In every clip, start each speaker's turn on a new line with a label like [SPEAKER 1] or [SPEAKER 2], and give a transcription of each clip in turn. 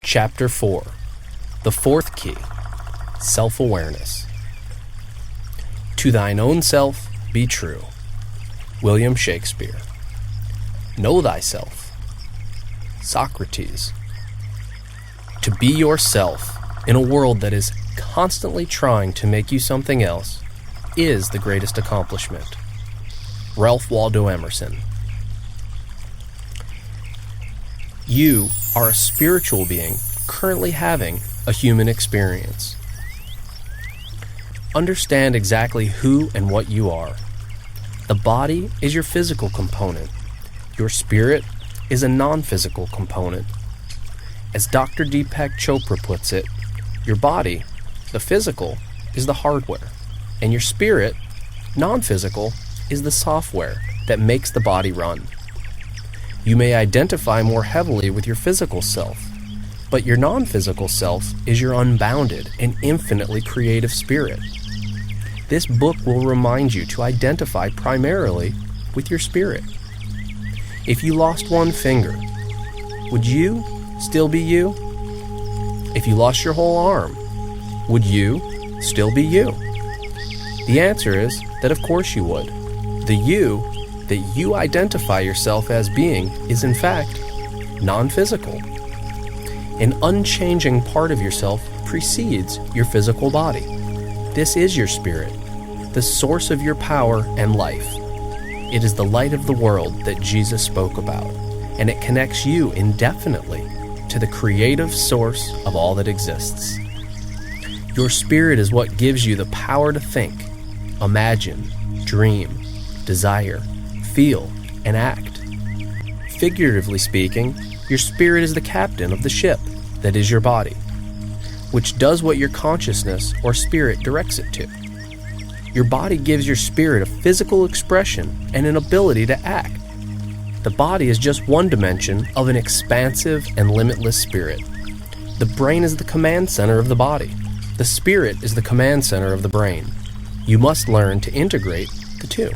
[SPEAKER 1] Chapter 4. The fourth key, self-awareness. To thine own self be true. William Shakespeare. Know thyself. Socrates. To be yourself in a world that is constantly trying to make you something else is the greatest accomplishment. Ralph Waldo Emerson. You are a spiritual being currently having a human experience. Understand exactly who and what you are. The body is your physical component. Your spirit is a non-physical component. As Dr. Deepak Chopra puts it, your body, the physical, is the hardware, and your spirit, non-physical, is the software that makes the body run. You may identify more heavily with your physical self, but your non-physical self is your unbounded and infinitely creative spirit. This book will remind you to identify primarily with your spirit. If you lost one finger, would you still be you? If you lost your whole arm, would you still be you? The answer is that of course you would. The you that you identify yourself as being is in fact non-physical. An unchanging part of yourself precedes your physical body. This is your spirit, the source of your power and life. It is the light of the world that Jesus spoke about, and it connects you indefinitely to the creative source of all that exists. Your spirit is what gives you the power to think, imagine, dream, desire, feel, and act. Figuratively speaking, your spirit is the captain of the ship that is your body, which does what your consciousness or spirit directs it to. Your body gives your spirit a physical expression and an ability to act. The body is just one dimension of an expansive and limitless spirit. The brain is the command center of the body. The spirit is the command center of the brain. You must learn to integrate the two.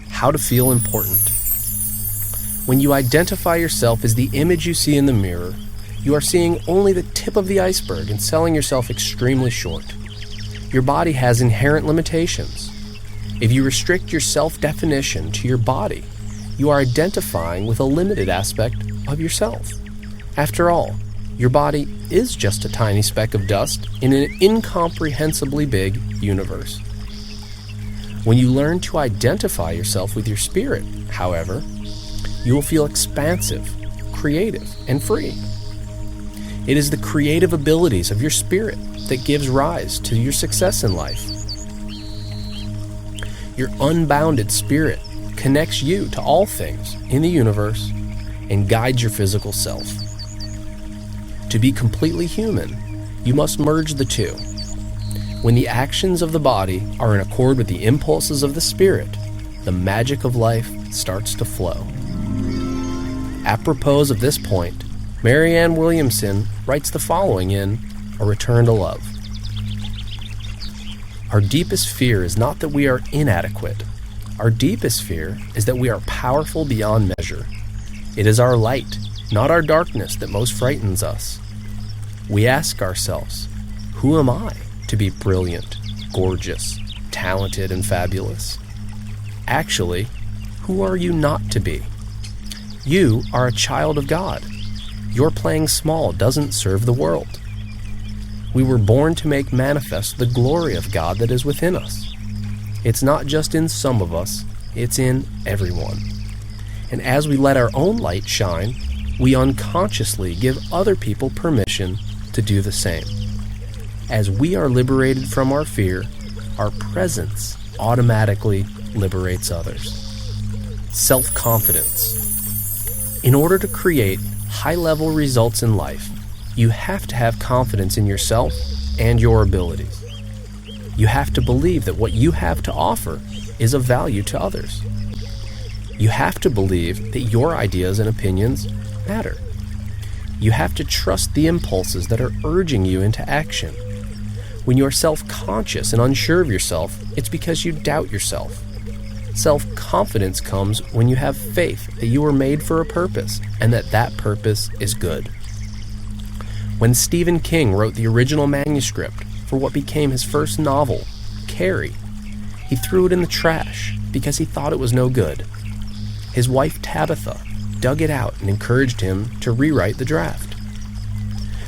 [SPEAKER 1] How to feel important. When you identify yourself as the image you see in the mirror, you are seeing only the tip of the iceberg and selling yourself extremely short. Your body has inherent limitations. If you restrict your self-definition to your body, you are identifying with a limited aspect of yourself. After all, your body is just a tiny speck of dust in an incomprehensibly big universe. When you learn to identify yourself with your spirit, however, you will feel expansive, creative, and free. It is the creative abilities of your spirit that gives rise to your success in life. Your unbounded spirit connects you to all things in the universe and guides your physical self. To be completely human, you must merge the two. When the actions of the body are in accord with the impulses of the spirit, the magic of life starts to flow. Apropos of this point, Marianne Williamson writes the following in A Return to Love. Our deepest fear is not that we are inadequate. Our deepest fear is that we are powerful beyond measure. It is our light, not our darkness, that most frightens us. We ask ourselves, who am I to be brilliant, gorgeous, talented, and fabulous? Actually, who are you not to be? You are a child of God. Your playing small doesn't serve the world. We were born to make manifest the glory of God that is within us. It's not just in some of us, it's in everyone. And as we let our own light shine, we unconsciously give other people permission to do the same. As we are liberated from our fear, our presence automatically liberates others. Self-confidence. In order to create high-level results in life, you have to have confidence in yourself and your abilities. You have to believe that what you have to offer is of value to others. You have to believe that your ideas and opinions matter. You have to trust the impulses that are urging you into action. When you are self-conscious and unsure of yourself, it's because you doubt yourself. Self-confidence comes when you have faith that you were made for a purpose and that that purpose is good. When Stephen King wrote the original manuscript for what became his first novel, Carrie, he threw it in the trash because he thought it was no good. His wife Tabitha dug it out and encouraged him to rewrite the draft.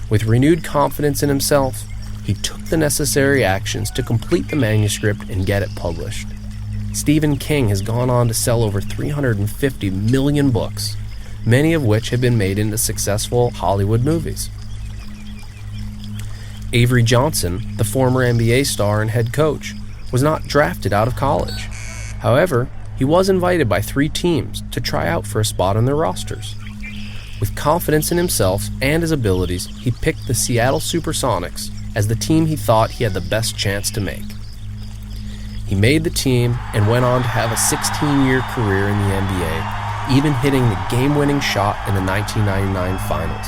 [SPEAKER 1] With renewed confidence in himself, he took the necessary actions to complete the manuscript and get it published. Stephen King has gone on to sell over 350 million books, many of which have been made into successful Hollywood movies. Avery Johnson, the former NBA star and head coach, was not drafted out of college. However, he was invited by 3 teams to try out for a spot on their rosters. With confidence in himself and his abilities, he picked the Seattle Supersonics as the team he thought he had the best chance to make. He made the team and went on to have a 16-year career in the NBA, even hitting the game-winning shot in the 1999 finals.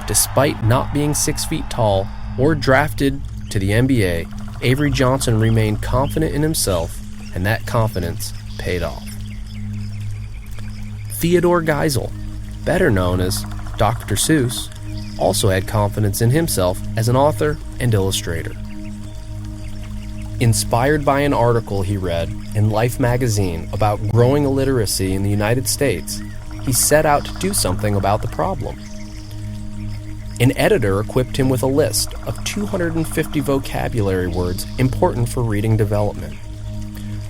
[SPEAKER 1] Despite not being 6 feet tall or drafted to the NBA, Avery Johnson remained confident in himself, and that confidence paid off. Theodore Geisel, better known as Dr. Seuss, also had confidence in himself as an author and illustrator. Inspired by an article he read in Life magazine about growing illiteracy in the United States, he set out to do something about the problem. An editor equipped him with a list of 250 vocabulary words important for reading development.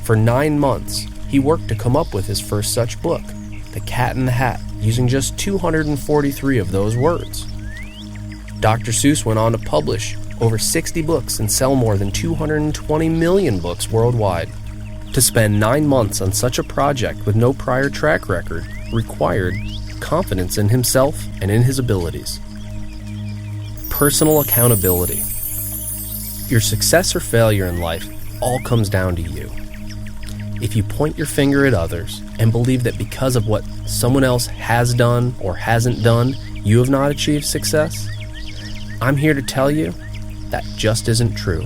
[SPEAKER 1] For 9 months, he worked to come up with his first such book, The Cat in the Hat, using just 243 of those words. Dr. Seuss went on to publish over 60 books and sell more than 220 million books worldwide. To spend 9 months on such a project with no prior track record required confidence in himself and in his abilities. Personal accountability. Your success or failure in life all comes down to you. If you point your finger at others and believe that because of what someone else has done or hasn't done, you have not achieved success, I'm here to tell you that just isn't true.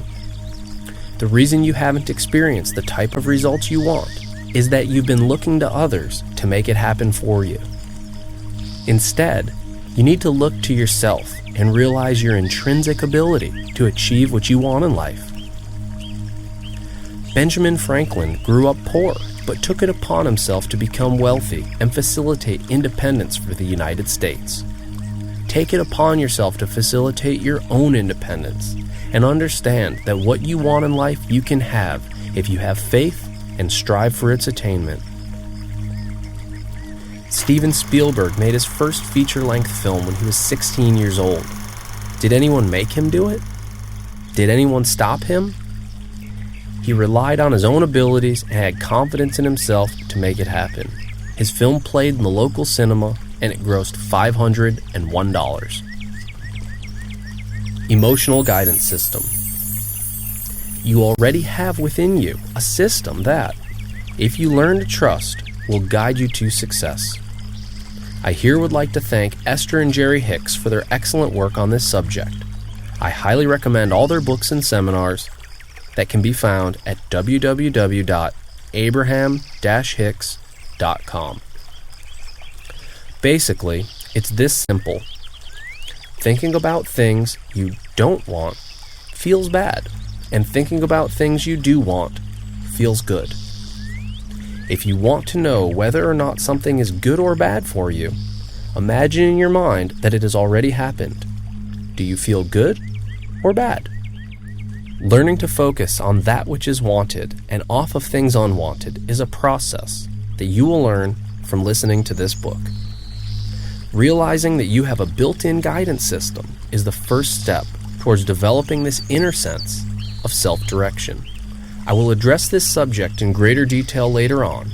[SPEAKER 1] The reason you haven't experienced the type of results you want is that you've been looking to others to make it happen for you. Instead, you need to look to yourself and realize your intrinsic ability to achieve what you want in life. Benjamin Franklin grew up poor, but took it upon himself to become wealthy and facilitate independence for the United States. Take it upon yourself to facilitate your own independence and understand that what you want in life you can have if you have faith and strive for its attainment. Steven Spielberg made his first feature-length film when he was 16 years old. Did anyone make him do it? Did anyone stop him? He relied on his own abilities and had confidence in himself to make it happen. His film played in the local cinema and it grossed $501. Emotional guidance system. You already have within you a system that, if you learn to trust, will guide you to success. I here would like to thank Esther and Jerry Hicks for their excellent work on this subject. I highly recommend all their books and seminars that can be found at www.abraham-hicks.com. Basically, it's this simple. Thinking about things you don't want feels bad, and thinking about things you do want feels good. If you want to know whether or not something is good or bad for you, imagine in your mind that it has already happened. Do you feel good or bad? Learning to focus on that which is wanted and off of things unwanted is a process that you will learn from listening to this book. Realizing that you have a built-in guidance system is the first step towards developing this inner sense of self-direction. I will address this subject in greater detail later on,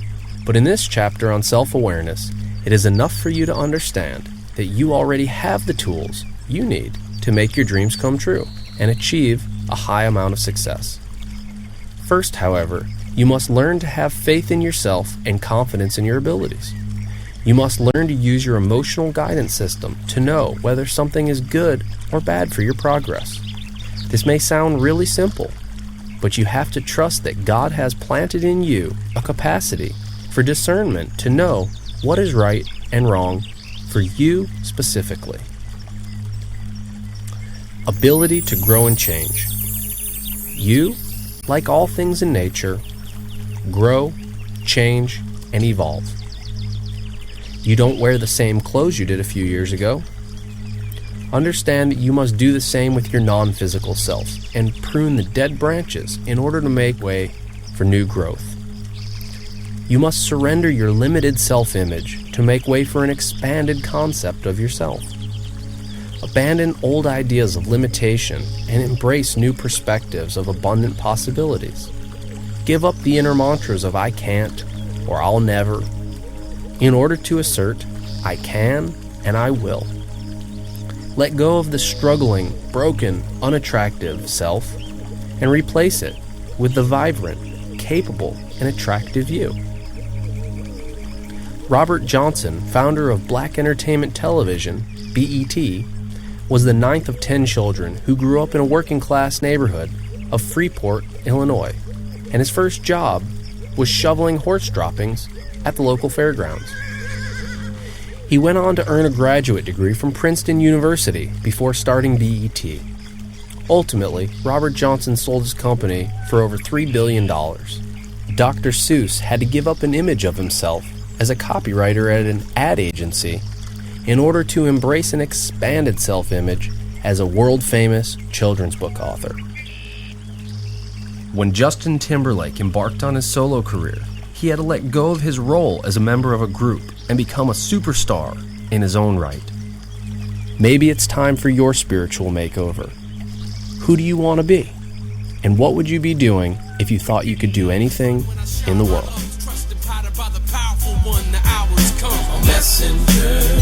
[SPEAKER 1] but in this chapter on self-awareness, it is enough for you to understand that you already have the tools you need to make your dreams come true and achieve a high amount of success. First, however, you must learn to have faith in yourself and confidence in your abilities. You must learn to use your emotional guidance system to know whether something is good or bad for your progress. This may sound really simple, but you have to trust that God has planted in you a capacity for discernment to know what is right and wrong for you specifically. ability to grow and change. You, like all things in nature, grow, change, and evolve. You don't wear the same clothes you did a few years ago. Understand that you must do the same with your non-physical self and prune the dead branches in order to make way for new growth. You must surrender your limited self-image to make way for an expanded concept of yourself. Abandon old ideas of limitation and embrace new perspectives of abundant possibilities. Give up the inner mantras of I can't or I'll never in order to assert I can and I will. Let go of the struggling, broken, unattractive self and replace it with the vibrant, capable, and attractive you. Robert Johnson, founder of Black Entertainment Television, BET, was the 9th of 10 children who grew up in a working-class neighborhood of Freeport, Illinois, and his first job was shoveling horse droppings at the local fairgrounds. He went on to earn a graduate degree from Princeton University before starting BET. Ultimately, Robert Johnson sold his company for over $3 billion. Dr. Seuss had to give up an image of himself as a copywriter at an ad agency in order to embrace an expanded self-image as a world-famous children's book author. When Justin Timberlake embarked on his solo career, he had to let go of his role as a member of a group and become a superstar in his own right. Maybe it's time for your spiritual makeover. Who do you want to be? And what would you be doing if you thought you could do anything in the world?
[SPEAKER 2] Messenger.